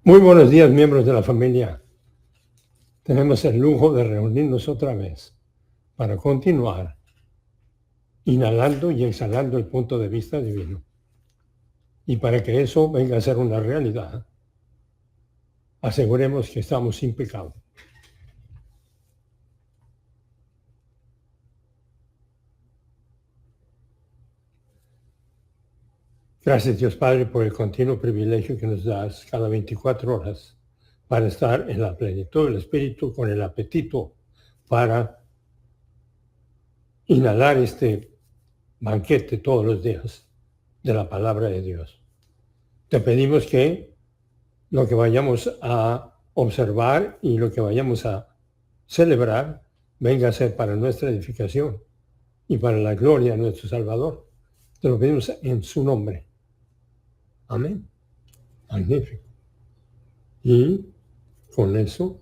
Muy buenos días, miembros de la familia. Tenemos el lujo de reunirnos otra vez para continuar inhalando y exhalando el punto de vista divino. Y para que eso venga a ser una realidad, aseguremos que estamos sin pecado. Gracias, Dios Padre, por el continuo privilegio que nos das cada 24 horas para estar en la plenitud del Espíritu con el apetito para inhalar este banquete todos los días de la palabra de Dios. Te pedimos que lo que vayamos a observar y lo que vayamos a celebrar venga a ser para nuestra edificación y para la gloria de nuestro Salvador. Te lo pedimos en su nombre. Amén. Magnífico. Y con eso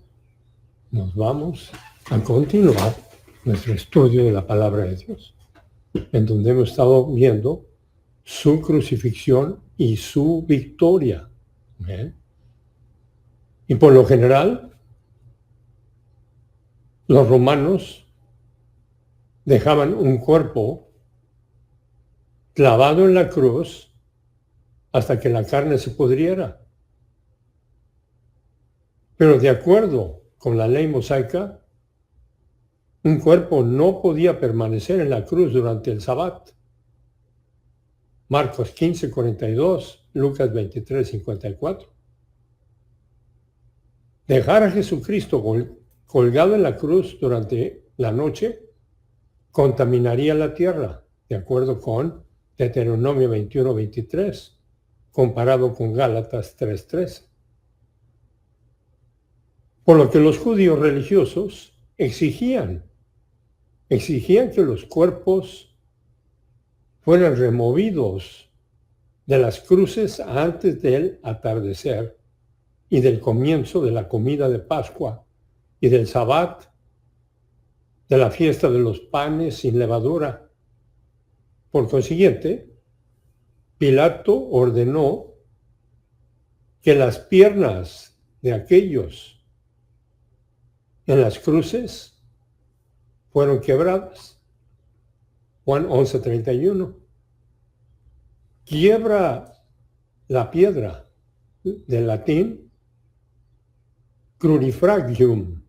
nos vamos a continuar nuestro estudio de la palabra de Dios, en donde hemos estado viendo su crucifixión y su victoria. ¿Eh? Y por lo general, los romanos dejaban un cuerpo clavado en la cruz hasta que la carne se pudriera. Pero de acuerdo con la ley mosaica, un cuerpo no podía permanecer en la cruz durante el Sabbat. Marcos 15:42, Lucas 23:54. Dejar a Jesucristo colgado en la cruz durante la noche contaminaría la tierra, de acuerdo con Deuteronomio 21:23, comparado con Gálatas 3:13. Por lo que los judíos religiosos exigían que los cuerpos fueran removidos de las cruces antes del atardecer y del comienzo de la comida de Pascua y del Sabbat, de la fiesta de los panes sin levadura. Por consiguiente, Pilato ordenó que las piernas de aquellos en las cruces fueron quebradas. Juan 11:31. Quiebra la piedra, del latín crurifragium.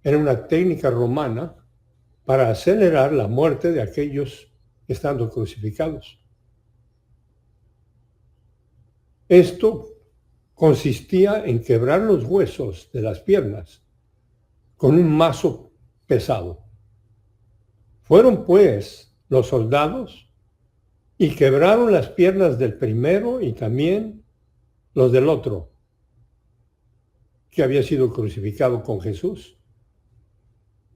Era una técnica romana para acelerar la muerte de aquellos estando crucificados. Esto consistía en quebrar los huesos de las piernas con un mazo pesado. Fueron pues los soldados y quebraron las piernas del primero y también los del otro, que había sido crucificado con Jesús.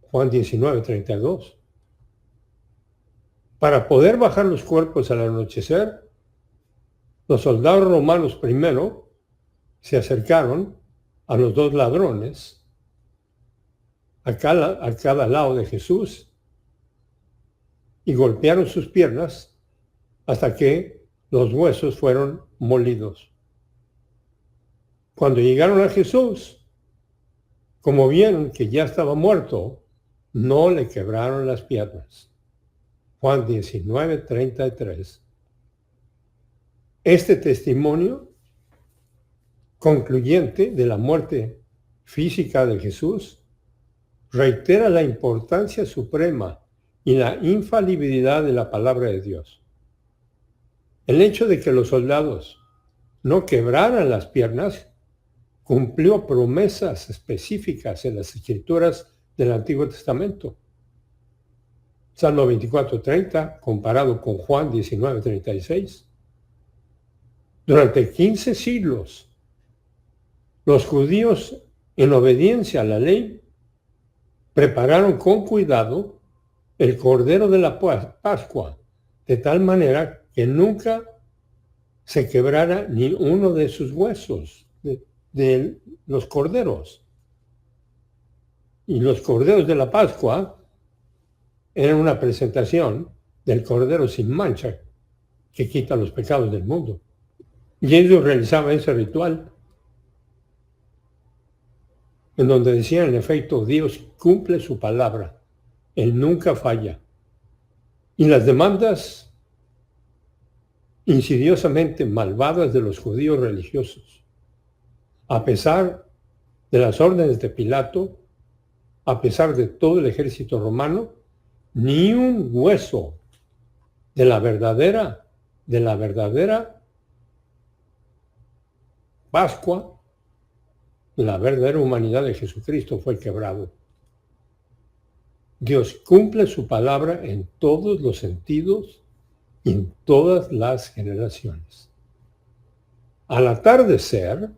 Juan 19:32. Para poder bajar los cuerpos al anochecer, los soldados romanos primero se acercaron a los dos ladrones a cada lado de Jesús y golpearon sus piernas hasta que los huesos fueron molidos. Cuando llegaron a Jesús, como vieron que ya estaba muerto, no le quebraron las piernas. Juan 19:33. Este testimonio concluyente de la muerte física de Jesús reitera la importancia suprema y la infalibilidad de la palabra de Dios. El hecho de que los soldados no quebraran las piernas cumplió promesas específicas en las escrituras del Antiguo Testamento. Salmo 24:30, comparado con Juan 19:36. Durante 15 siglos, los judíos, en obediencia a la ley, prepararon con cuidado el cordero de la Pascua, de tal manera que nunca se quebrara ni uno de sus huesos de los corderos. Y los corderos de la Pascua eran una presentación del cordero sin mancha que quita los pecados del mundo. Y ellos realizaban ese ritual en donde decían, en efecto, Dios cumple su palabra, Él nunca falla. Y las demandas insidiosamente malvadas de los judíos religiosos, a pesar de las órdenes de Pilato, a pesar de todo el ejército romano, ni un hueso de la verdadera Pascua, la verdadera humanidad de Jesucristo fue quebrado. Dios cumple su palabra en todos los sentidos y en todas las generaciones. Al atardecer,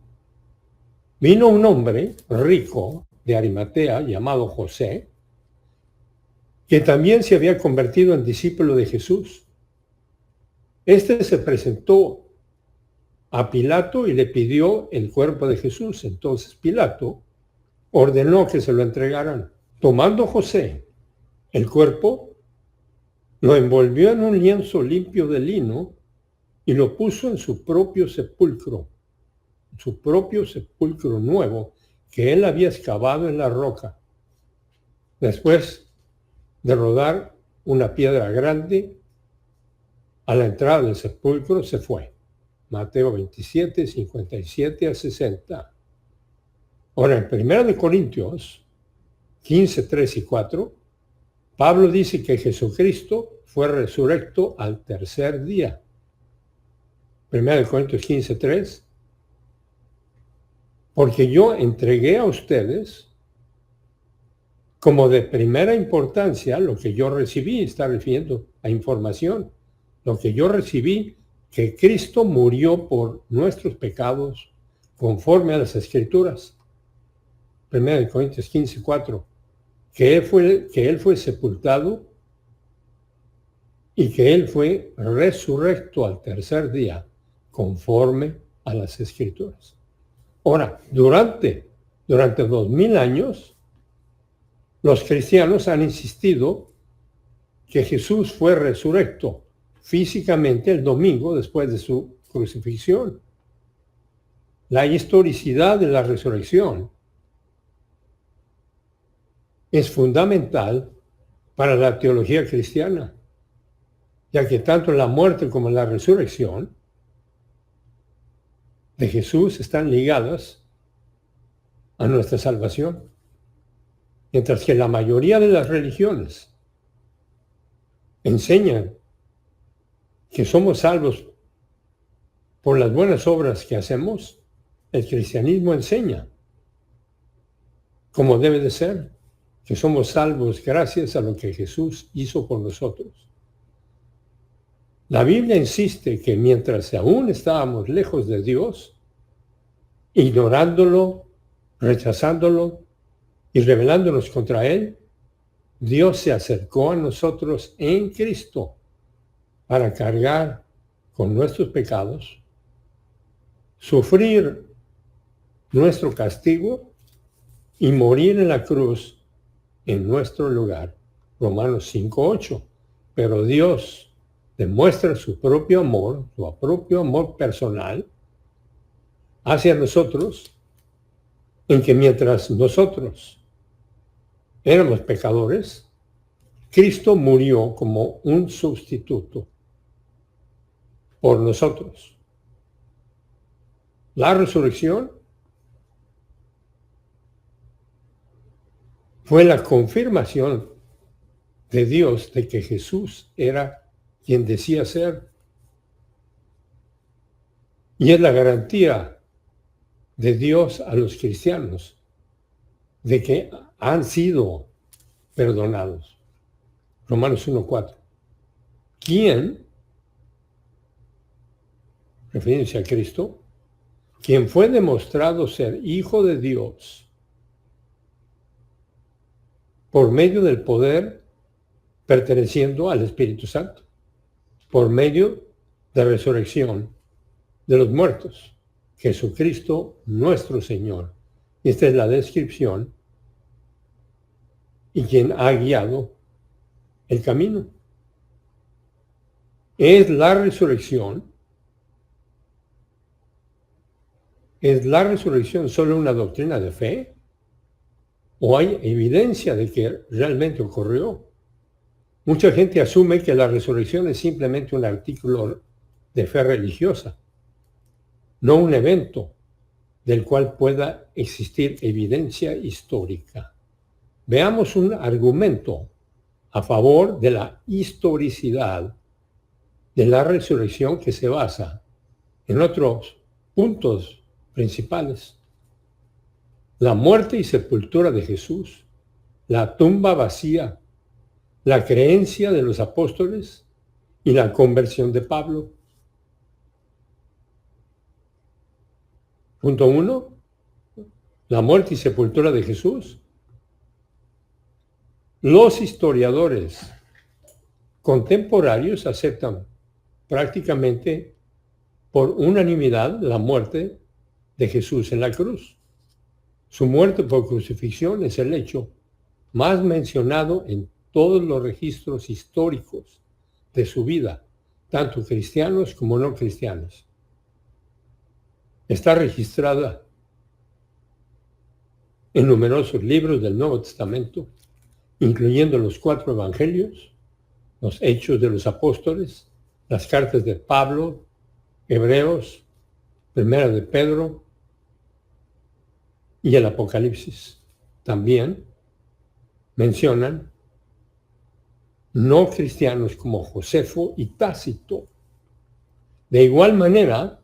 vino un hombre rico de Arimatea llamado José, que también se había convertido en discípulo de Jesús. Este se presentó a Pilato y le pidió el cuerpo de Jesús. Entonces Pilato ordenó que se lo entregaran. Tomando José el cuerpo, lo envolvió en un lienzo limpio de lino y lo puso en su propio sepulcro nuevo que él había excavado en la roca. Después de rodar una piedra grande a la entrada del sepulcro, se fue. Mateo 27, 57 a 60. Ahora, en 1 Corintios 15, 3 y 4, Pablo dice que Jesucristo fue resurrecto al tercer día. 1 Corintios 15, 3. Porque yo entregué a ustedes como de primera importancia lo que yo recibí, está refiriendo a información, lo que yo recibí, que Cristo murió por nuestros pecados conforme a las Escrituras. 1 Corintios 15, 4. Que él fue sepultado y que Él fue resurrecto al tercer día conforme a las Escrituras. Ahora, durante 2000 años, los cristianos han insistido que Jesús fue resurrecto físicamente el domingo después de su crucifixión. La historicidad de la resurrección es fundamental para la teología cristiana, ya que tanto la muerte como la resurrección de Jesús están ligadas a nuestra salvación, mientras que la mayoría de las religiones enseñan que somos salvos por las buenas obras que hacemos. El cristianismo enseña, como debe de ser, que somos salvos gracias a lo que Jesús hizo por nosotros. La Biblia insiste que mientras aún estábamos lejos de Dios, ignorándolo, rechazándolo y rebelándonos contra Él, Dios se acercó a nosotros en Cristo para cargar con nuestros pecados, sufrir nuestro castigo y morir en la cruz en nuestro lugar. Romanos 5:8. Pero Dios demuestra su propio amor personal hacia nosotros, en que mientras nosotros éramos pecadores, Cristo murió como un sustituto por nosotros. La resurrección fue la confirmación de Dios de que Jesús era quien decía ser. Y es la garantía de Dios a los cristianos de que han sido perdonados. Romanos 1:4. ¿Quién, refiriéndose a Cristo, quien fue demostrado ser Hijo de Dios por medio del poder perteneciendo al Espíritu Santo, por medio de resurrección de los muertos, Jesucristo nuestro Señor? Esta es la descripción y quien ha guiado el camino. ¿Es la resurrección solo una doctrina de fe? o hay evidencia de que realmente ocurrió. Mucha gente asume que la resurrección es simplemente un artículo de fe religiosa, no un evento del cual pueda existir evidencia histórica. Veamos un argumento a favor de la historicidad de la resurrección que se basa en otros puntos principales. La muerte y sepultura de Jesús, la tumba vacía, la creencia de los apóstoles y la conversión de Pablo. Punto 1. La muerte y sepultura de Jesús. Los historiadores contemporáneos aceptan prácticamente por unanimidad la muerte de Jesús en la cruz. Su muerte por crucifixión es el hecho más mencionado en todos los registros históricos de su vida, tanto cristianos como no cristianos. Está registrada en numerosos libros del Nuevo Testamento, incluyendo los 4 evangelios, los Hechos de los Apóstoles, las cartas de Pablo, Hebreos, Primera de Pedro y el Apocalipsis. También mencionan no cristianos como Josefo y Tácito. De igual manera,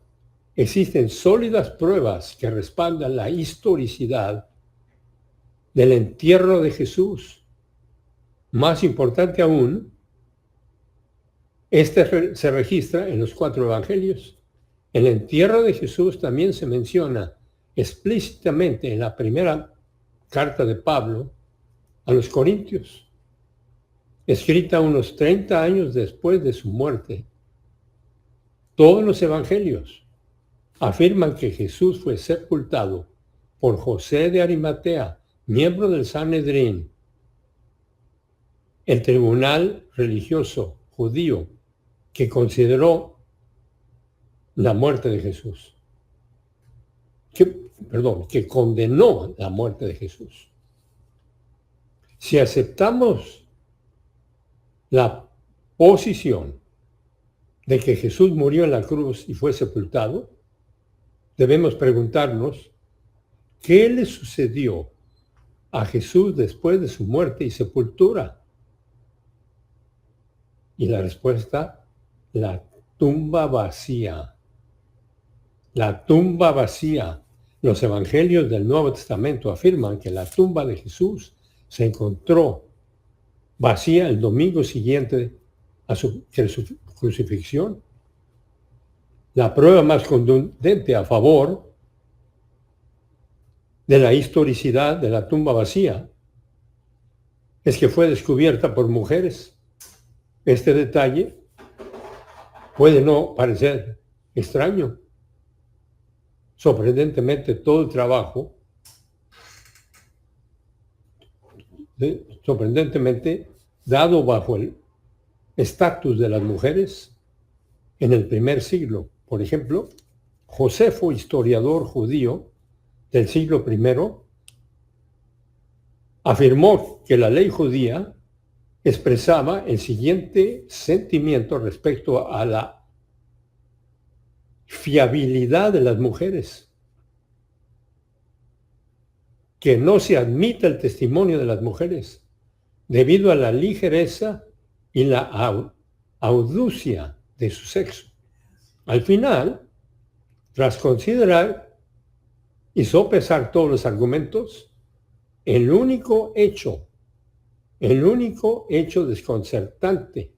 existen sólidas pruebas que respaldan la historicidad del entierro de Jesús. Más importante aún, este se registra en los 4 evangelios. El entierro de Jesús también se menciona explícitamente en la primera carta de Pablo a los Corintios, escrita unos 30 años después de su muerte. Todos los evangelios afirman que Jesús fue sepultado por José de Arimatea, miembro del Sanedrín, el tribunal religioso judío que consideró la muerte de Jesús, que condenó la muerte de Jesús. Si aceptamos la posición de que Jesús murió en la cruz y fue sepultado, debemos preguntarnos, ¿qué le sucedió a Jesús después de su muerte y sepultura? Y la respuesta, la tumba vacía. La tumba vacía. Los evangelios del Nuevo Testamento afirman que la tumba de Jesús se encontró vacía el domingo siguiente a su crucifixión. La prueba más contundente a favor de la historicidad de la tumba vacía es que fue descubierta por mujeres. Este detalle puede no parecer extraño. Sorprendentemente, todo el trabajo, dado bajo el estatus de las mujeres en el primer siglo. Por ejemplo, Josefo, historiador judío del siglo I, afirmó que la ley judía expresaba el siguiente sentimiento respecto a la fiabilidad de las mujeres: que no se admita el testimonio de las mujeres debido a la ligereza y la audacia de su sexo. Al final, tras considerar y sopesar todos los argumentos, el único hecho desconcertante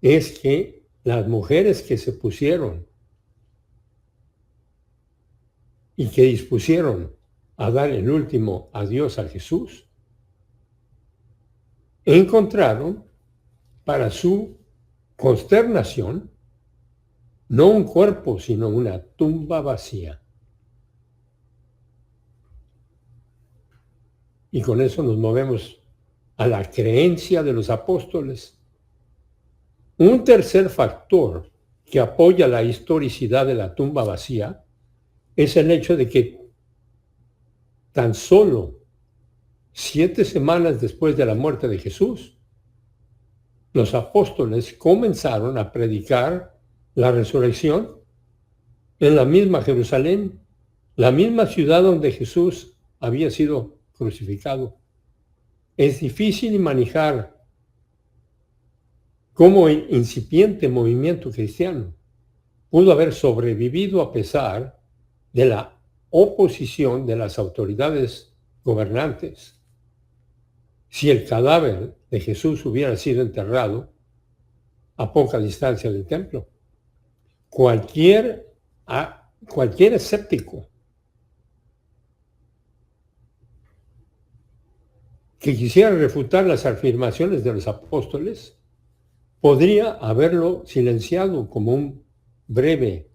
es que las mujeres que se pusieron y que dispusieron a dar el último adiós a Jesús, encontraron para su consternación no un cuerpo, sino una tumba vacía. Y con eso nos movemos a la creencia de los apóstoles. Un tercer factor que apoya la historicidad de la tumba vacía es el hecho de que tan solo 7 semanas después de la muerte de Jesús, los apóstoles comenzaron a predicar la resurrección en la misma Jerusalén, la misma ciudad donde Jesús había sido crucificado. Es difícil manejar cómo el incipiente movimiento cristiano pudo haber sobrevivido a pesar de la oposición de las autoridades gobernantes. Si el cadáver de Jesús hubiera sido enterrado a poca distancia del templo, cualquier escéptico que quisiera refutar las afirmaciones de los apóstoles podría haberlo silenciado como un breve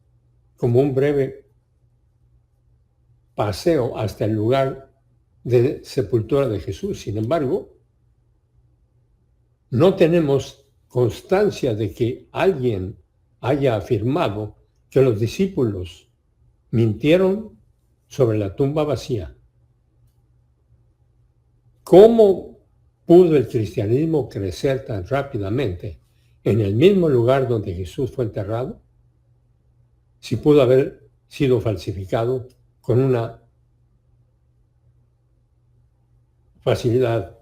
paseo hasta el lugar de sepultura de Jesús. Sin embargo, no tenemos constancia de que alguien haya afirmado que los discípulos mintieron sobre la tumba vacía. ¿Cómo pudo el cristianismo crecer tan rápidamente en el mismo lugar donde Jesús fue enterrado? Si pudo haber sido falsificado con una facilidad,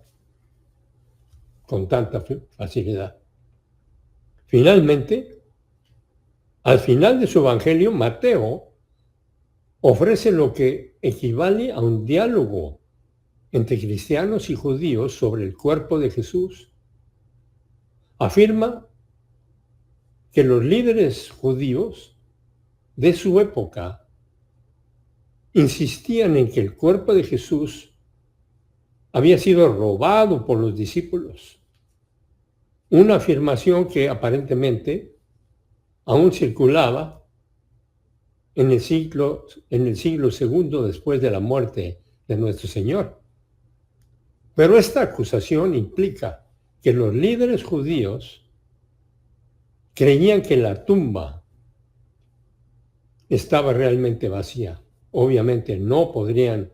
con tanta facilidad. Finalmente, al final de su evangelio, Mateo ofrece lo que equivale a un diálogo entre cristianos y judíos sobre el cuerpo de Jesús. Afirma que los líderes judíos de su época insistían en que el cuerpo de Jesús había sido robado por los discípulos. Una afirmación que aparentemente aún circulaba en el siglo II después de la muerte de nuestro Señor. Pero esta acusación implica que los líderes judíos creían que la tumba estaba realmente vacía. Obviamente no podrían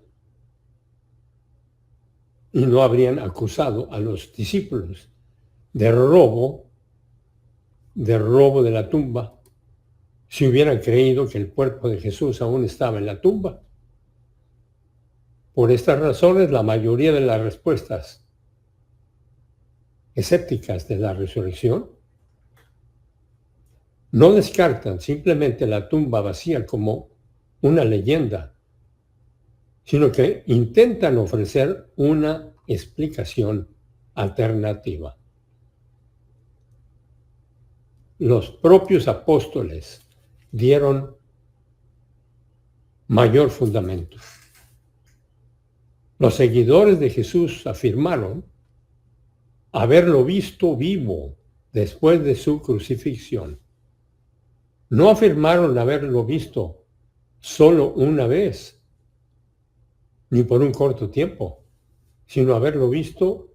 y no habrían acusado a los discípulos de robo de la tumba si hubieran creído que el cuerpo de Jesús aún estaba en la tumba. Por estas razones, la mayoría de las respuestas escépticas de la resurrección no descartan simplemente la tumba vacía como una leyenda, sino que intentan ofrecer una explicación alternativa. Los propios apóstoles dieron mayor fundamento. Los seguidores de Jesús afirmaron haberlo visto vivo después de su crucifixión. No afirmaron haberlo visto solo una vez, ni por un corto tiempo, sino haberlo visto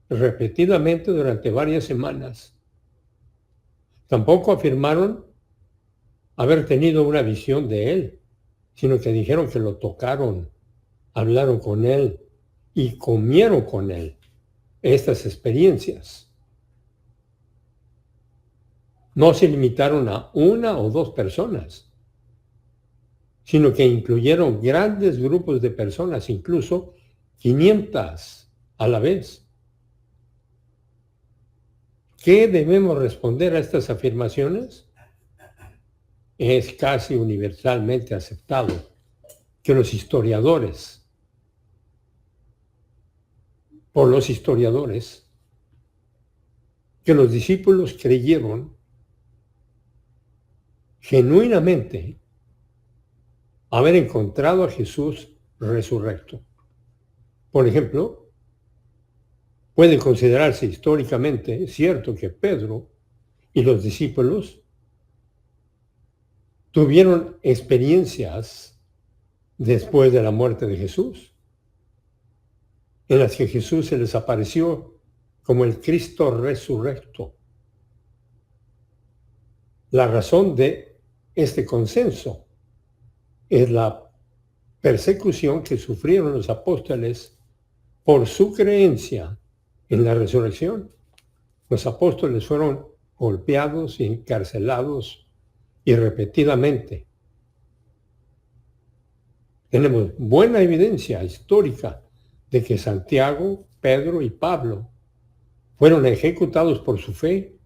repetidamente durante varias semanas. Tampoco afirmaron haber tenido una visión de él, sino que dijeron que lo tocaron, hablaron con él y comieron con él. Estas experiencias no se limitaron a una o dos personas, sino que incluyeron grandes grupos de personas, incluso 500 a la vez. ¿Qué debemos responder a estas afirmaciones? Es casi universalmente aceptado que por los historiadores, que los discípulos creyeron genuinamente haber encontrado a Jesús resurrecto. Por ejemplo, puede considerarse históricamente cierto que Pedro y los discípulos tuvieron experiencias después de la muerte de Jesús, en las que Jesús se les apareció como el Cristo resurrecto. La razón de este consenso es la persecución que sufrieron los apóstoles por su creencia en la resurrección, los apóstoles fueron golpeados y encarcelados y repetidamente. Tenemos buena evidencia histórica de que Santiago, Pedro y Pablo fueron ejecutados por su fe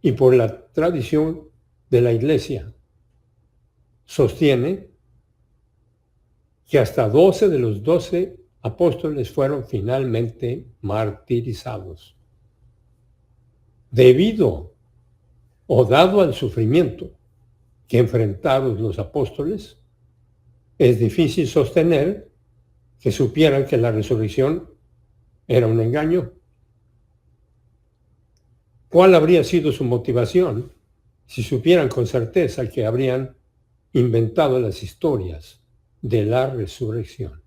y por la tradición de la Iglesia. Sostiene que hasta 12 de los 12 apóstoles fueron finalmente martirizados. Debido o dado al sufrimiento que enfrentaron los apóstoles, es difícil sostener que supieran que la resurrección era un engaño. ¿Cuál habría sido su motivación si supieran con certeza que habrían inventado las historias de la resurrección?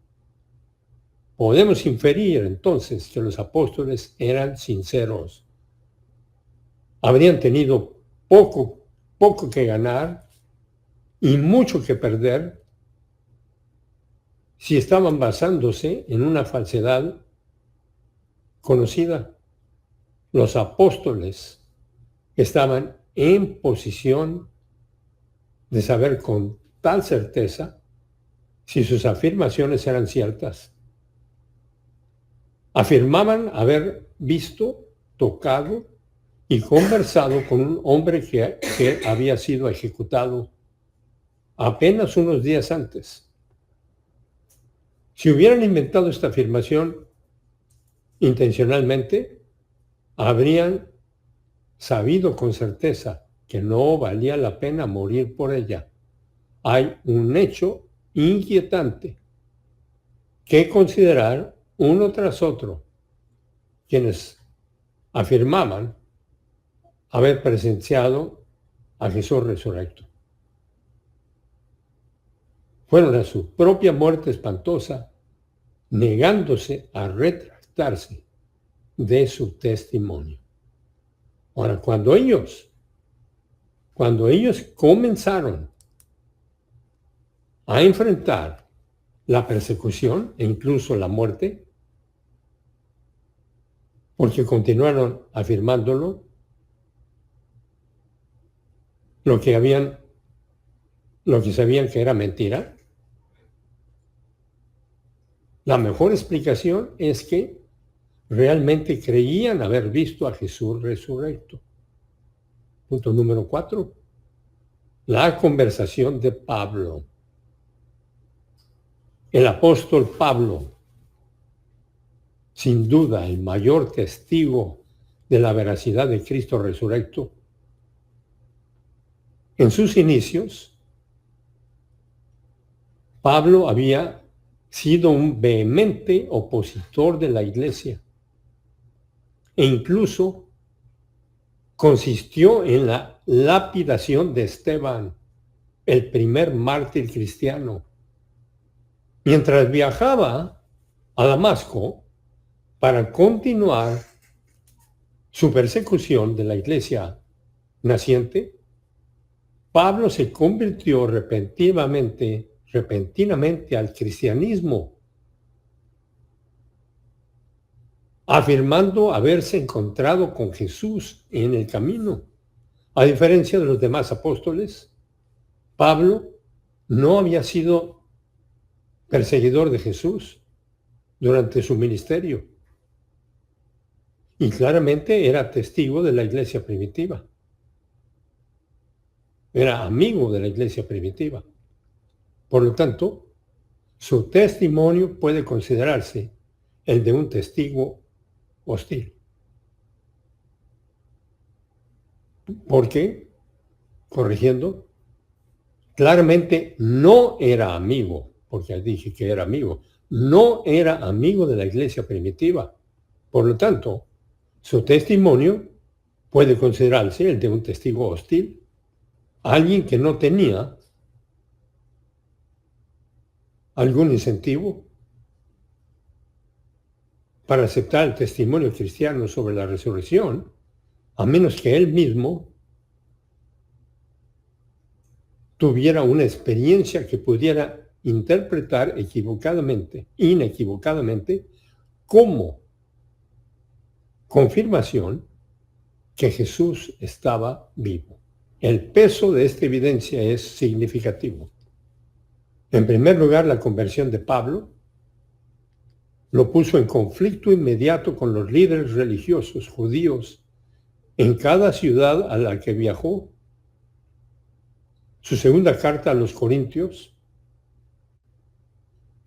Podemos inferir entonces que los apóstoles eran sinceros. Habrían tenido poco que ganar y mucho que perder si estaban basándose en una falsedad conocida. Los apóstoles estaban en posición de saber con tal certeza si sus afirmaciones eran ciertas. Afirmaban haber visto, tocado y conversado con un hombre que había sido ejecutado apenas unos días antes. Si hubieran inventado esta afirmación intencionalmente, habrían sabido con certeza que no valía la pena morir por ella. Hay un hecho inquietante que considerar uno tras otro quienes afirmaban haber presenciado a Jesús resurrecto. Fueron a su propia muerte espantosa, negándose a retractarse de su testimonio. Ahora, cuando ellos comenzaron a enfrentar la persecución e incluso la muerte, porque continuaron afirmándolo, lo que sabían que era mentira, la mejor explicación es que realmente creían haber visto a Jesús resurrecto. Punto número 4. La conversación de Pablo. El apóstol Pablo, sin duda el mayor testigo de la veracidad de Cristo resurrecto, en sus inicios, Pablo había sido un vehemente opositor de la Iglesia e incluso consistió en la lapidación de Esteban, el primer mártir cristiano, mientras viajaba a Damasco para continuar su persecución de la Iglesia naciente. Pablo se convirtió repentinamente al cristianismo, afirmando haberse encontrado con Jesús en el camino. A diferencia de los demás apóstoles, Pablo no había sido perseguidor de Jesús durante su ministerio y claramente era testigo de la iglesia primitiva. Era amigo de la iglesia primitiva. Por lo tanto, su testimonio puede considerarse el de un testigo hostil. Porque, corrigiendo, claramente no era amigo, porque dije que era amigo, no era amigo de la iglesia primitiva. Por lo tanto, su testimonio puede considerarse el de un testigo hostil, alguien que no tenía algún incentivo para aceptar el testimonio cristiano sobre la resurrección, a menos que él mismo tuviera una experiencia que pudiera interpretar inequivocadamente, como confirmación que Jesús estaba vivo. El peso de esta evidencia es significativo. En primer lugar, la conversión de Pablo lo puso en conflicto inmediato con los líderes religiosos judíos en cada ciudad a la que viajó. Su segunda carta a los Corintios,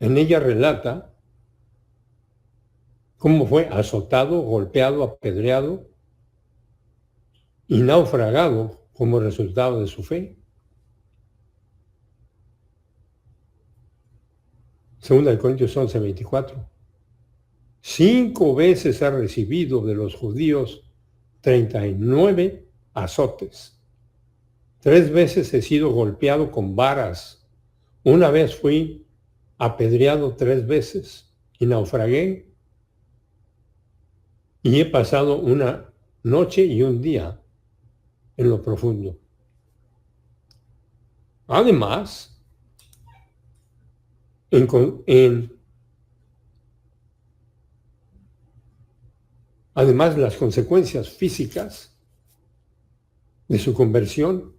en ella relata cómo fue azotado, golpeado, apedreado y naufragado como resultado de su fe. Segunda de Corintios 11:24. 5 veces ha recibido de los judíos 39 azotes. 3 veces he sido golpeado con varas. Una vez fui apedreado 3 veces y naufragué. Y he pasado una noche y un día en lo profundo. Además, las consecuencias físicas de su conversión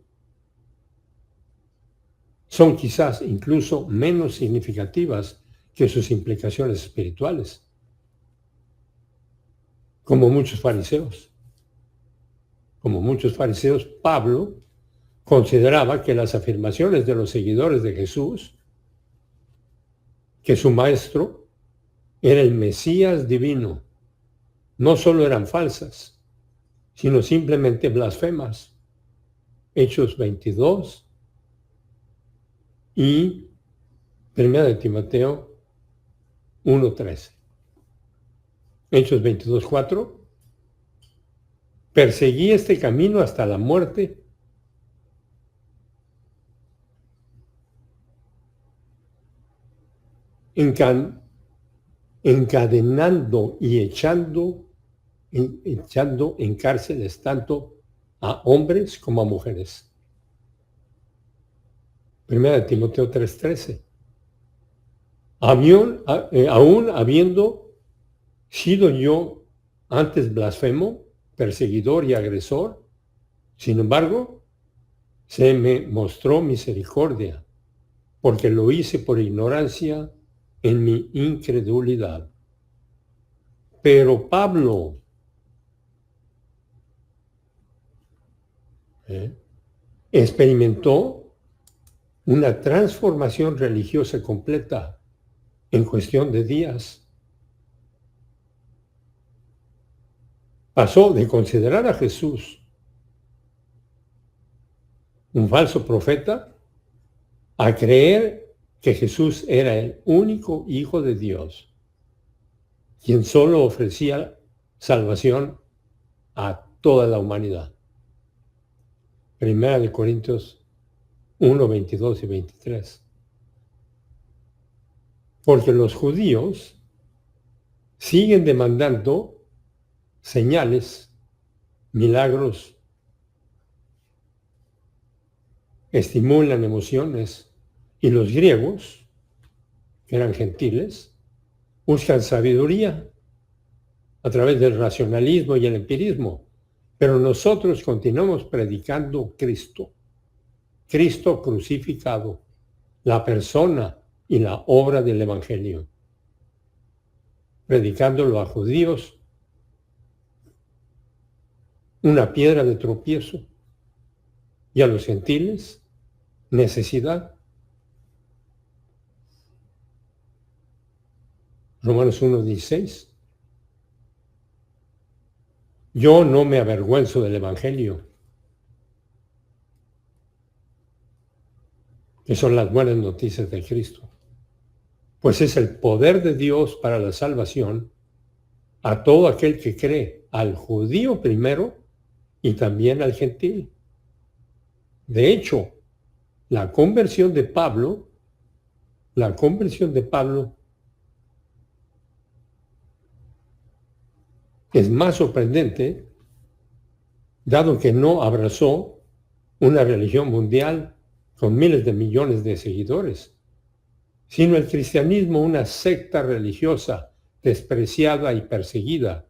son quizás incluso menos significativas que sus implicaciones espirituales, como muchos fariseos. Pablo consideraba que las afirmaciones de los seguidores de Jesús, que su maestro era el Mesías divino, no solo eran falsas, sino simplemente blasfemas. Hechos 22 y 1 de Timoteo 1:13. Hechos 22:4. Perseguí este camino hasta la muerte, encadenando y echando en cárceles tanto a hombres como a mujeres. 1 de Timoteo 3:13. Aún habiendo sido yo antes blasfemo, perseguidor y agresor, sin embargo, se me mostró misericordia, porque lo hice por ignorancia en mi incredulidad. Pero Pablo experimentó una transformación religiosa completa en cuestión de días. Pasó de considerar a Jesús un falso profeta a creer que Jesús era el único Hijo de Dios, quien solo ofrecía salvación a toda la humanidad. 1 de Corintios 1:22 y 23. Porque los judíos siguen demandando señales, milagros, estimulan emociones, y los griegos, que eran gentiles, buscan sabiduría a través del racionalismo y el empirismo, pero nosotros continuamos predicando Cristo crucificado, la persona y la obra del Evangelio, predicándolo a judíos, una piedra de tropiezo, y a los gentiles, necesidad. Romanos 1:16. Yo no me avergüenzo del Evangelio, que son las buenas noticias de Cristo, pues es el poder de Dios para la salvación a todo aquel que cree, al judío primero y también al gentil. De hecho, la conversión de Pablo es más sorprendente, dado que no abrazó una religión mundial con miles de millones de seguidores, sino el cristianismo una secta religiosa despreciada y perseguida,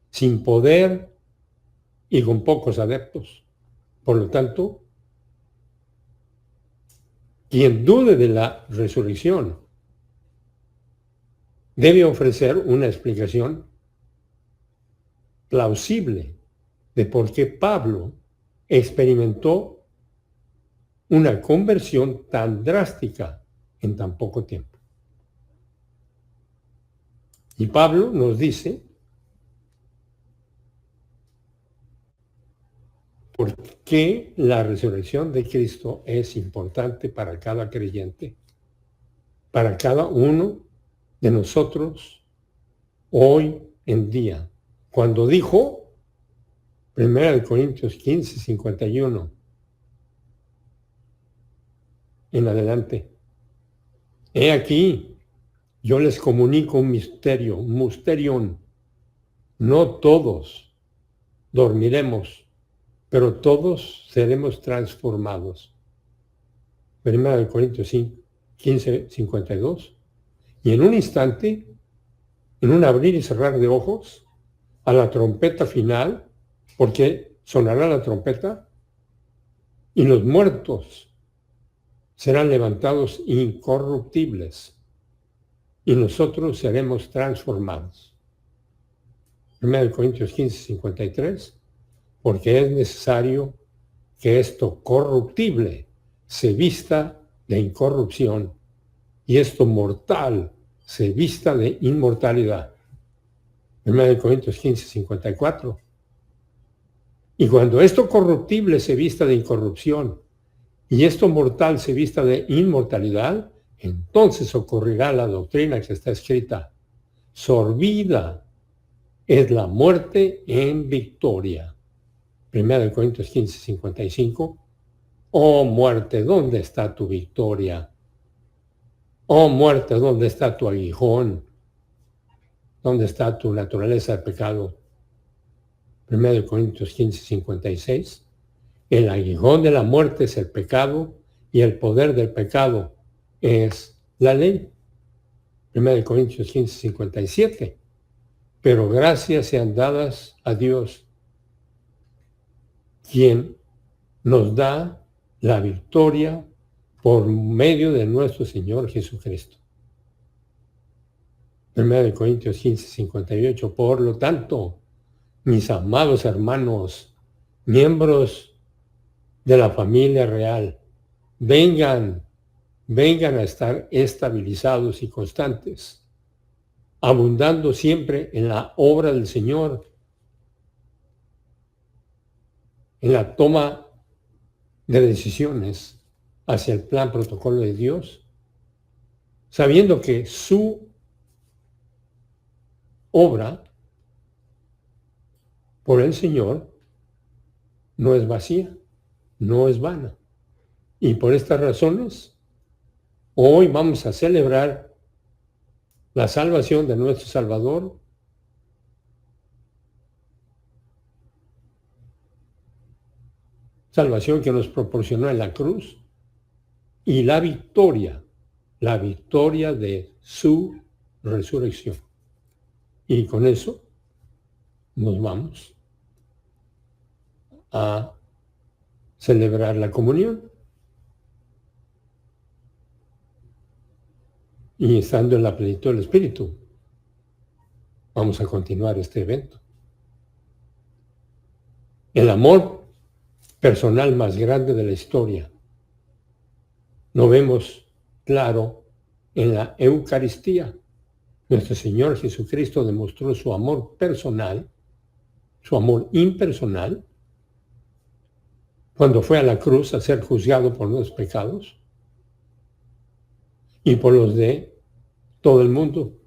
sin poder y con pocos adeptos. Por lo tanto, quien dude de la resurrección debe ofrecer una explicación plausible de por qué Pablo experimentó una conversión tan drástica en tan poco tiempo. Y Pablo nos dice por qué la resurrección de Cristo es importante para cada creyente, para cada uno de nosotros hoy en día. Cuando dijo, 1 Corintios 15, 51, en adelante, he aquí, yo les comunico un misterio, un mysterion. No todos dormiremos, pero todos seremos transformados. 1 Corintios 15, 52. Y en un instante, en un abrir y cerrar de ojos, a la trompeta final, porque sonará la trompeta, y los muertos serán levantados incorruptibles, y nosotros seremos transformados. 1 Corintios 15, 53, porque es necesario que esto corruptible se vista de incorrupción y esto mortal se vista de inmortalidad. 1 Corintios 15, 54. Y cuando esto corruptible se vista de incorrupción y esto mortal se vista de inmortalidad, entonces ocurrirá la doctrina que está escrita: sorbida es la muerte en victoria. 1 Corintios 15, 55. Oh muerte, ¿dónde está tu victoria? Oh muerte, ¿dónde está tu aguijón? ¿Dónde está tu naturaleza de pecado? 1 Corintios 15, 56. El aguijón de la muerte es el pecado y el poder del pecado es la ley. 1 Corintios 15, 57. Pero gracias sean dadas a Dios, quien nos da la victoria por medio de nuestro Señor Jesucristo. 1 Corintios 15, 58. Por lo tanto, mis amados hermanos, miembros de la familia real, vengan a estar estabilizados y constantes, abundando siempre en la obra del Señor, en la toma de decisiones hacia el plan protocolo de Dios, sabiendo que su obra por el Señor no es vacía, no es vana. Y por estas razones, hoy vamos a celebrar la salvación de nuestro Salvador, salvación que nos proporcionó en la cruz, y la victoria de su resurrección. Y con eso nos vamos a celebrar la comunión. Y estando en la plenitud del Espíritu, vamos a continuar este evento. El amor personal más grande de la historia lo vemos claro en la Eucaristía. Nuestro Señor Jesucristo demostró su amor personal, su amor impersonal, cuando fue a la cruz a ser juzgado por nuestros pecados y por los de todo el mundo.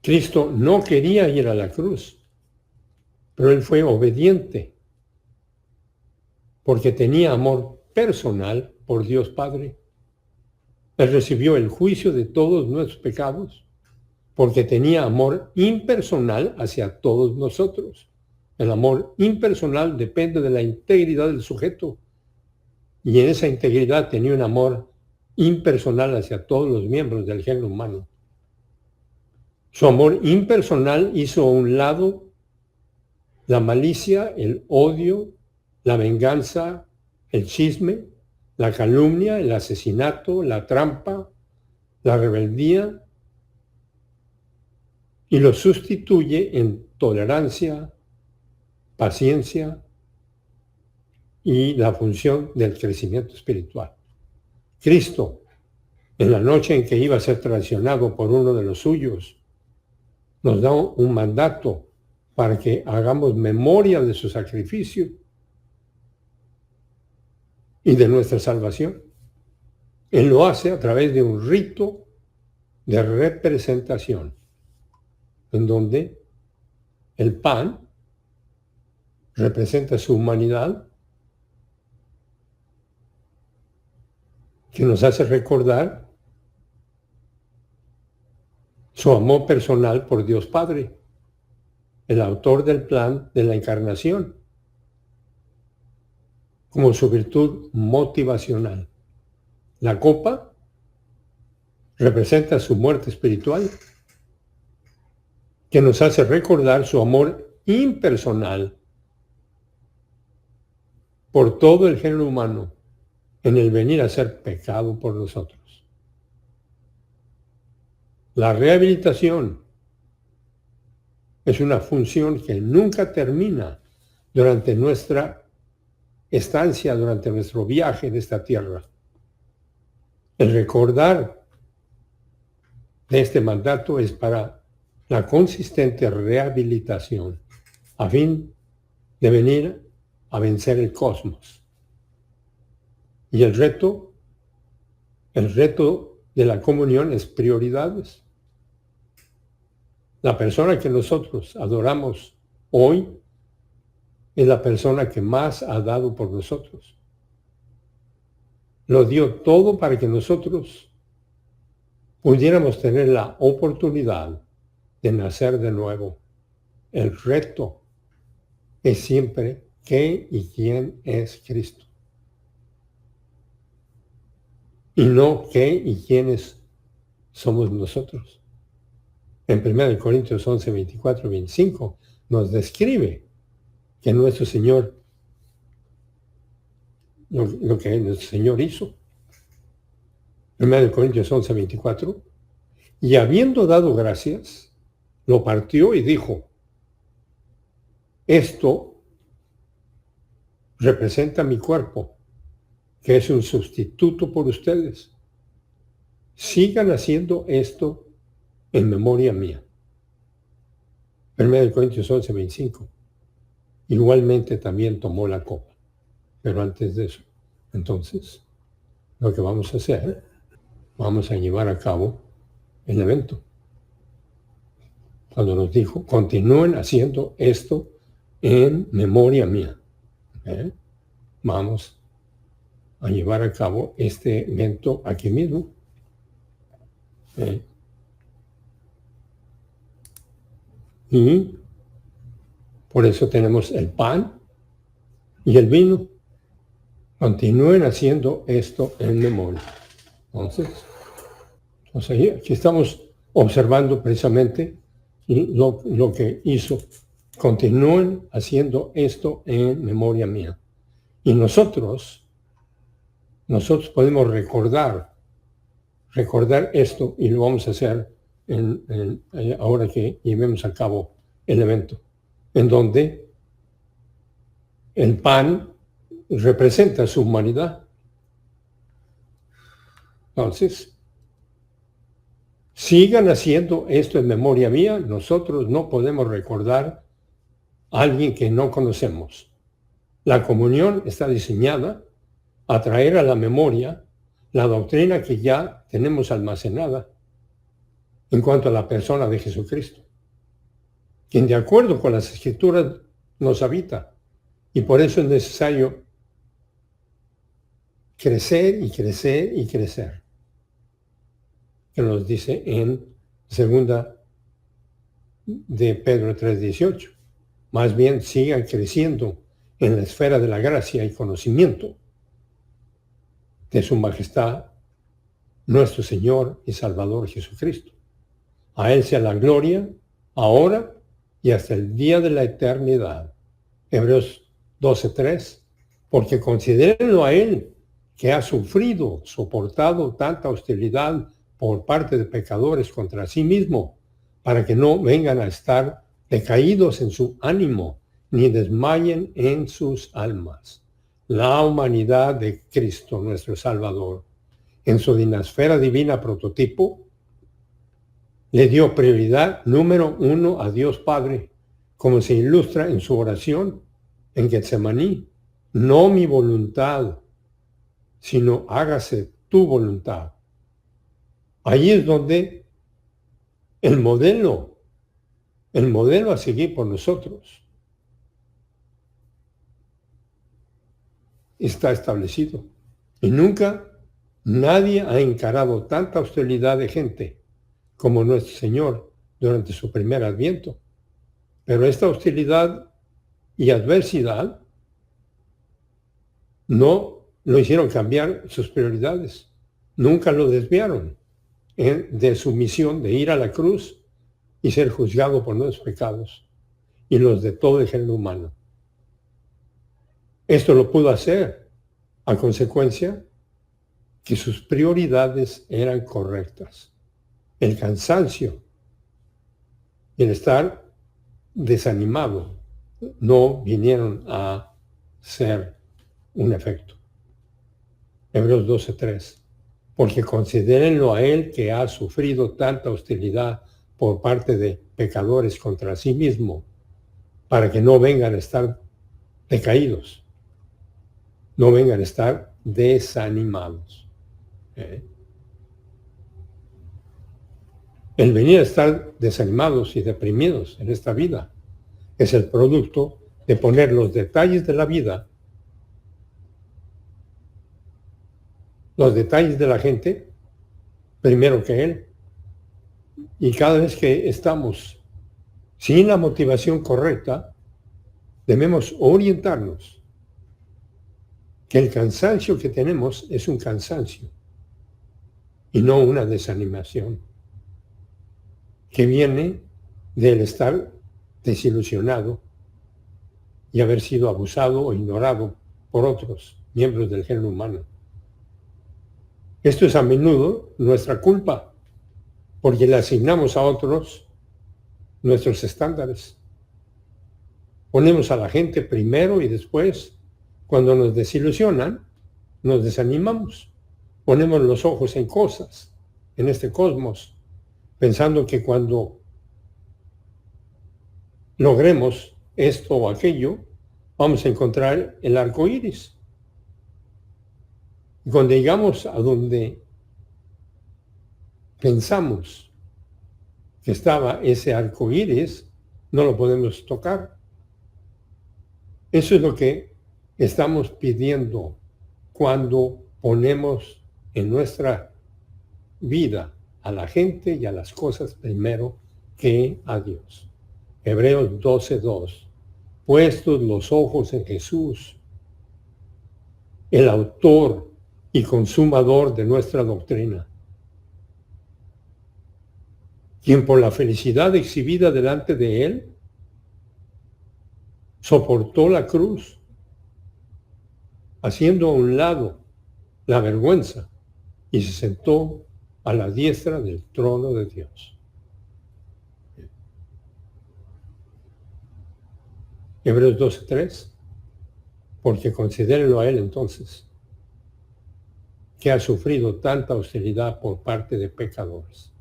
Cristo no quería ir a la cruz, pero Él fue obediente porque tenía amor personal por Dios Padre. Él recibió el juicio de todos nuestros pecados porque tenía amor impersonal hacia todos nosotros. El amor impersonal depende de la integridad del sujeto. y en esa integridad tenía un amor impersonal hacia todos los miembros del género humano. Su amor impersonal hizo a un lado la malicia, el odio, la venganza, el chisme, la calumnia, el asesinato, la trampa, la rebeldía, y lo sustituye en tolerancia, paciencia y la función del crecimiento espiritual. Cristo, en la noche en que iba a ser traicionado por uno de los suyos, nos da un mandato para que hagamos memoria de su sacrificio y de nuestra salvación. Él lo hace a través de un rito de representación, en donde el pan representa su humanidad, que nos hace recordar su amor personal por Dios Padre, el autor del plan de la encarnación, como su virtud motivacional. La copa representa su muerte espiritual, que nos hace recordar su amor impersonal por todo el género humano en el venir a ser pecado por nosotros. La rehabilitación es una función que nunca termina durante nuestra estancia, durante nuestro viaje en esta tierra. El recordar de este mandato es para la consistente rehabilitación, a fin de venir a vencer el cosmos. Y el reto de la comunión es prioridades. La persona que nosotros adoramos hoy es la persona que más ha dado por nosotros. Lo dio todo para que nosotros pudiéramos tener la oportunidad de nacer de nuevo. El reto es siempre qué y quién es Cristo. Y no qué y quiénes somos nosotros. En 1 Corintios 11, 24 y 25 nos describe que nuestro Señor, lo que nuestro Señor hizo. 1 Corintios 11, 24. Y habiendo dado gracias, lo partió y dijo: esto representa mi cuerpo, que es un sustituto por ustedes. Sigan haciendo esto en memoria mía. 1 Corintios 11, 25. Igualmente también tomó la copa. Pero antes de eso, entonces, lo que vamos a hacer, vamos a llevar a cabo el evento. Cuando nos dijo, continúen haciendo esto en memoria mía. Vamos a llevar a cabo este evento aquí mismo. Y por eso tenemos el pan y el vino. Continúen haciendo esto en memoria. Entonces aquí estamos observando precisamente lo que hizo. Continúen haciendo esto en memoria mía. Y nosotros podemos recordar esto, y lo vamos a hacer ahora que llevemos a cabo el evento, en donde el pan representa su humanidad. Entonces, sigan haciendo esto en memoria mía. Nosotros no podemos recordar a alguien que no conocemos. La comunión está diseñada a traer a la memoria la doctrina que ya tenemos almacenada en cuanto a la persona de Jesucristo, quien de acuerdo con las Escrituras nos habita. Y por eso es necesario crecer y crecer y crecer, que nos dice en 2 de Pedro 3:18. Más bien sigan creciendo en la esfera de la gracia y conocimiento de su majestad, nuestro Señor y Salvador Jesucristo. A Él sea la gloria, ahora y hasta el día de la eternidad. Hebreos 12:3, porque considérenlo a Él, que ha sufrido, soportado tanta hostilidad por parte de pecadores contra sí mismo, para que no vengan a estar decaídos en su ánimo, ni desmayen en sus almas. La humanidad de Cristo, nuestro Salvador, en su dinasfera divina prototipo, le dio prioridad número 1 a Dios Padre, como se ilustra en su oración en Getsemaní. No mi voluntad, sino hágase tu voluntad. Ahí es donde el modelo a seguir por nosotros está establecido. Y nunca nadie ha encarado tanta hostilidad de gente como nuestro Señor durante su primer adviento. Pero esta hostilidad y adversidad no lo hicieron cambiar sus prioridades. Nunca lo desviaron de su misión de ir a la cruz y ser juzgado por nuestros pecados y los de todo el género humano. Esto lo pudo hacer a consecuencia que sus prioridades eran correctas. El cansancio y el estar desanimado no vinieron a ser un efecto. Hebreos 12:3, porque considérenlo a Él que ha sufrido tanta hostilidad por parte de pecadores contra sí mismo, para que no vengan a estar decaídos, no vengan a estar desanimados. El venir a estar desanimados y deprimidos en esta vida es el producto de poner los detalles de la vida, los detalles de la gente, primero que Él. Y cada vez que estamos sin la motivación correcta, debemos orientarnos que el cansancio que tenemos es un cansancio y no una desanimación que viene del estar desilusionado y haber sido abusado o ignorado por otros miembros del género humano. Esto es a menudo nuestra culpa, porque le asignamos a otros nuestros estándares. Ponemos a la gente primero y después, cuando nos desilusionan, nos desanimamos. Ponemos los ojos en cosas, en este cosmos, pensando que cuando logremos esto o aquello, vamos a encontrar el arco iris. Y cuando llegamos a donde pensamos que estaba ese arco iris, no lo podemos tocar. Eso es lo que estamos pidiendo cuando ponemos en nuestra vida a la gente y a las cosas primero que a Dios. Hebreos 12:2. Puestos los ojos en Jesús, el autor y consumador de nuestra doctrina, quien por la felicidad exhibida delante de Él soportó la cruz, haciendo a un lado la vergüenza, y se sentó a la diestra del trono de Dios. Hebreos 12:3, porque considérenlo a Él entonces, que ha sufrido tanta hostilidad por parte de pecadores.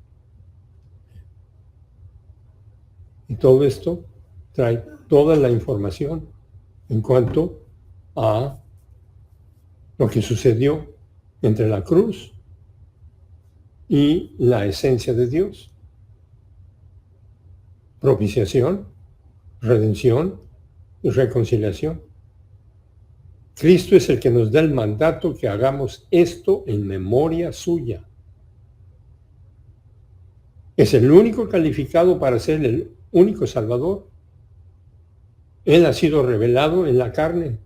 Y todo esto trae toda la información en cuanto a lo que sucedió entre la cruz y la esencia de Dios. Propiciación, redención y reconciliación. Cristo es el que nos da el mandato que hagamos esto en memoria suya. Es el único calificado para ser el único Salvador. Él ha sido revelado en la carne.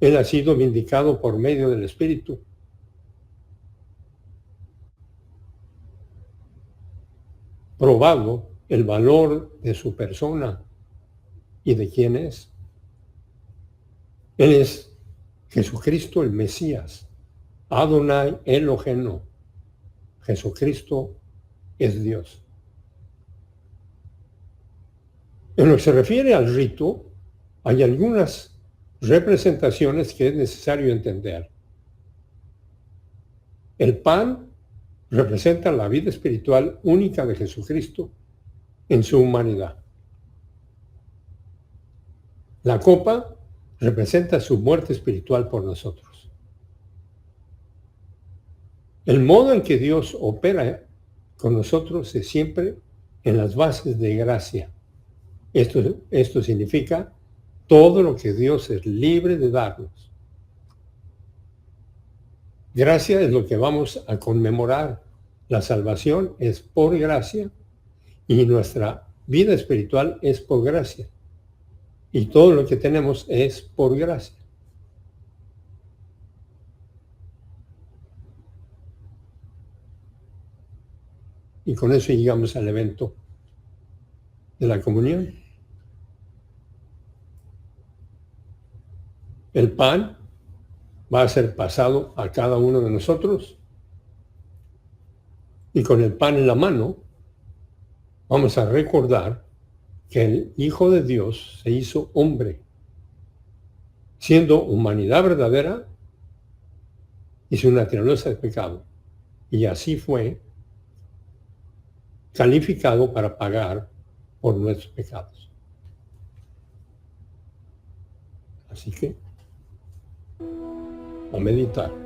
Él ha sido vindicado por medio del Espíritu. probado el valor de su persona y de quién es. Él es Jesucristo el Mesías, Adonai Eloheno. Jesucristo es Dios. En lo que se refiere al rito, hay algunas representaciones que es necesario entender. El pan representa la vida espiritual única de Jesucristo en su humanidad. La copa representa su muerte espiritual por nosotros. El modo en que Dios opera con nosotros es siempre en las bases de gracia. Esto significa todo lo que Dios es libre de darnos. Gracia es lo que vamos a conmemorar. La salvación es por gracia y nuestra vida espiritual es por gracia. Y todo lo que tenemos es por gracia. Y con eso llegamos al evento de la comunión. El pan va a ser pasado a cada uno de nosotros y con el pan en la mano vamos a recordar que el Hijo de Dios se hizo hombre, siendo humanidad verdadera y su naturaleza de pecado. Y así fue calificado para pagar por nuestros pecados. Así que, a meditar.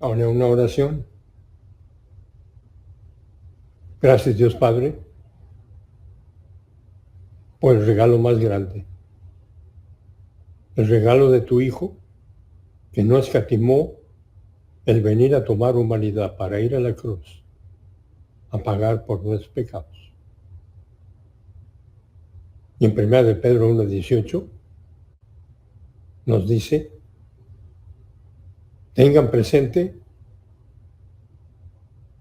Ahora una oración. Gracias Dios Padre por el regalo más grande, el regalo de tu Hijo, que no escatimó el venir a tomar humanidad para ir a la cruz a pagar por nuestros pecados. Y en 1 de Pedro 1:18 nos dice, tengan presente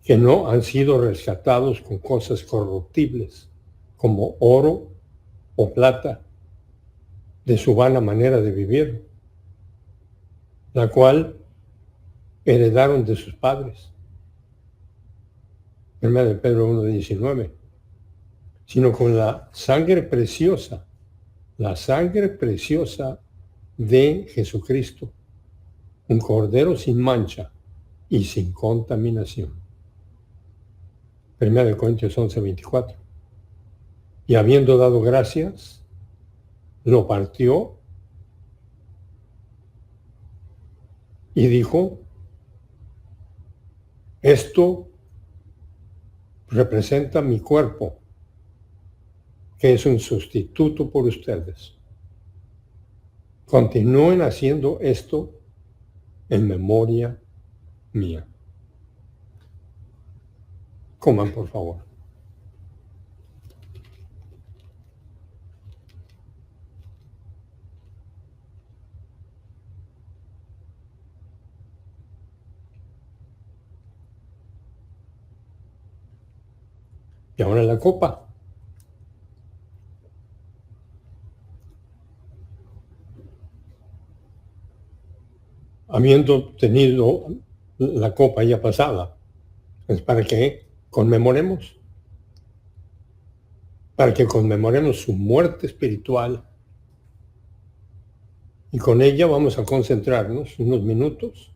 que no han sido rescatados con cosas corruptibles como oro o plata de su vana manera de vivir, la cual heredaron de sus padres. 1 de Pedro 1:19, sino con la sangre preciosa de Jesucristo, un cordero sin mancha y sin contaminación. 1 de Corintios 11:24. Y habiendo dado gracias, lo partió y dijo, esto representa mi cuerpo, que es un sustituto por ustedes. Continúen haciendo esto en memoria mía. Coman, por favor. Y ahora la copa. Habiendo tenido la copa ya pasada, es para que conmemoremos, su muerte espiritual, y con ella vamos a concentrarnos unos minutos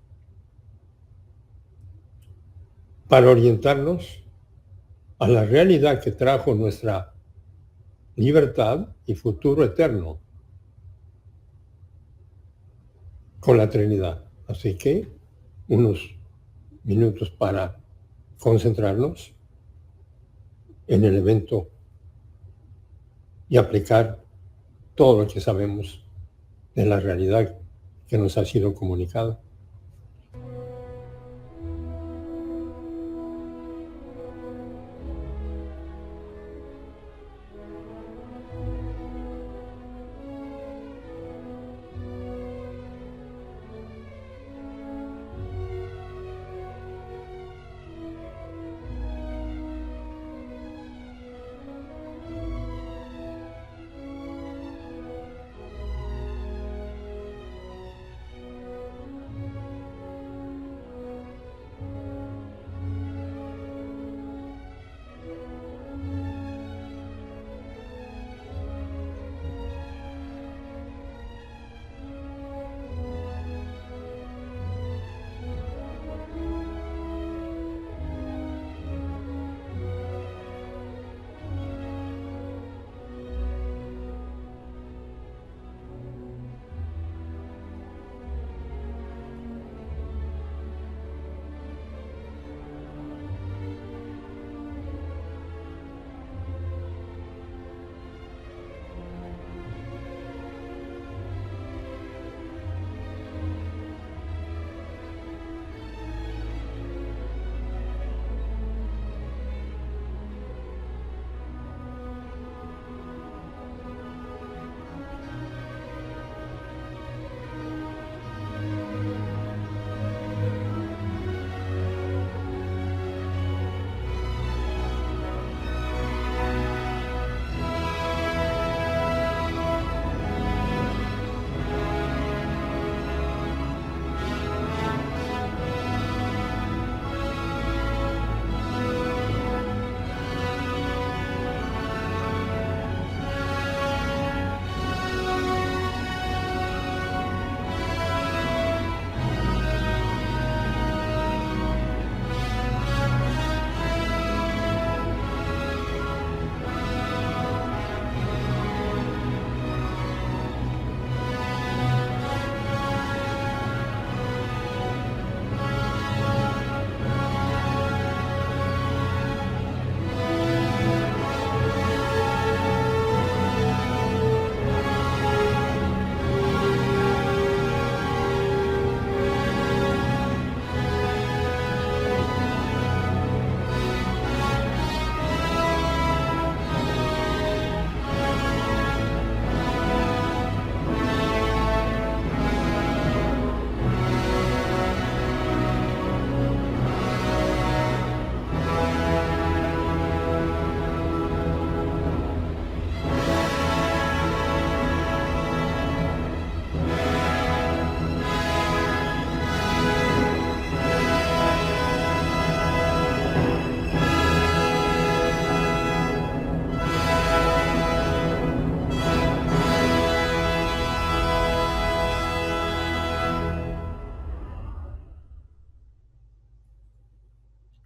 para orientarnos a la realidad que trajo nuestra libertad y futuro eterno con la Trinidad. Así que unos minutos para concentrarnos en el evento y aplicar todo lo que sabemos de la realidad que nos ha sido comunicada.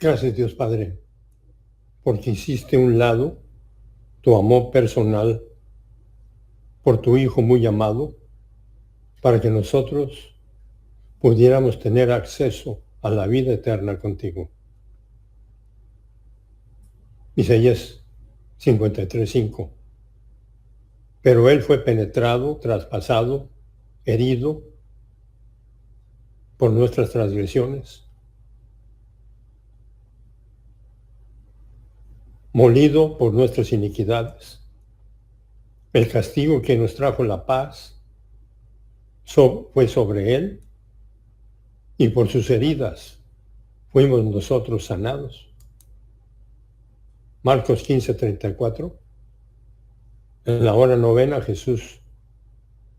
Gracias, Dios Padre, porque hiciste a un lado tu amor personal por tu Hijo muy amado, para que nosotros pudiéramos tener acceso a la vida eterna contigo. Isaías 53:5. Pero Él fue penetrado, traspasado, herido por nuestras transgresiones, molido por nuestras iniquidades. El castigo que nos trajo la paz fue sobre Él, y por sus heridas fuimos nosotros sanados. Marcos 15:34. En la hora novena Jesús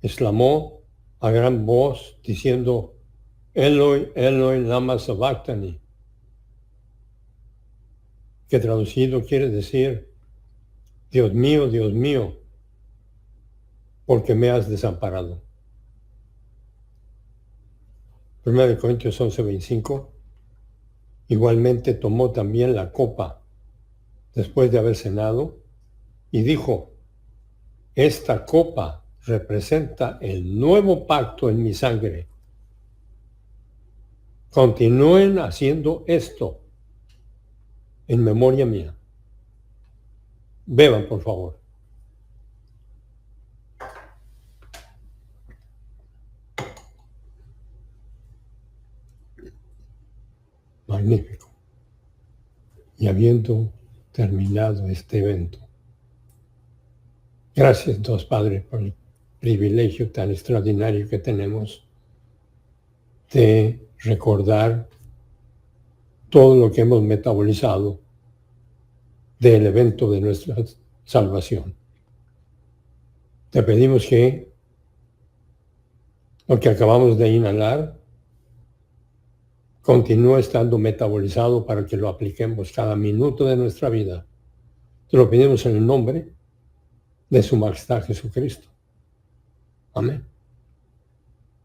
exclamó a gran voz diciendo: Eloi, Eloi, lama sabachthani, que traducido quiere decir: Dios mío, ¿por qué me has desamparado? 1 Corintios 11:25. Igualmente tomó también la copa después de haber cenado y dijo: esta copa representa el nuevo pacto en mi sangre. Continúen haciendo esto en memoria mía. Beban, por favor. Magnífico. Y habiendo terminado este evento, gracias, Dios Padre, por el privilegio tan extraordinario que tenemos de recordar todo lo que hemos metabolizado del evento de nuestra salvación. Te pedimos que lo que acabamos de inhalar continúe estando metabolizado para que lo apliquemos cada minuto de nuestra vida. Te lo pedimos en el nombre de su Majestad Jesucristo. Amén.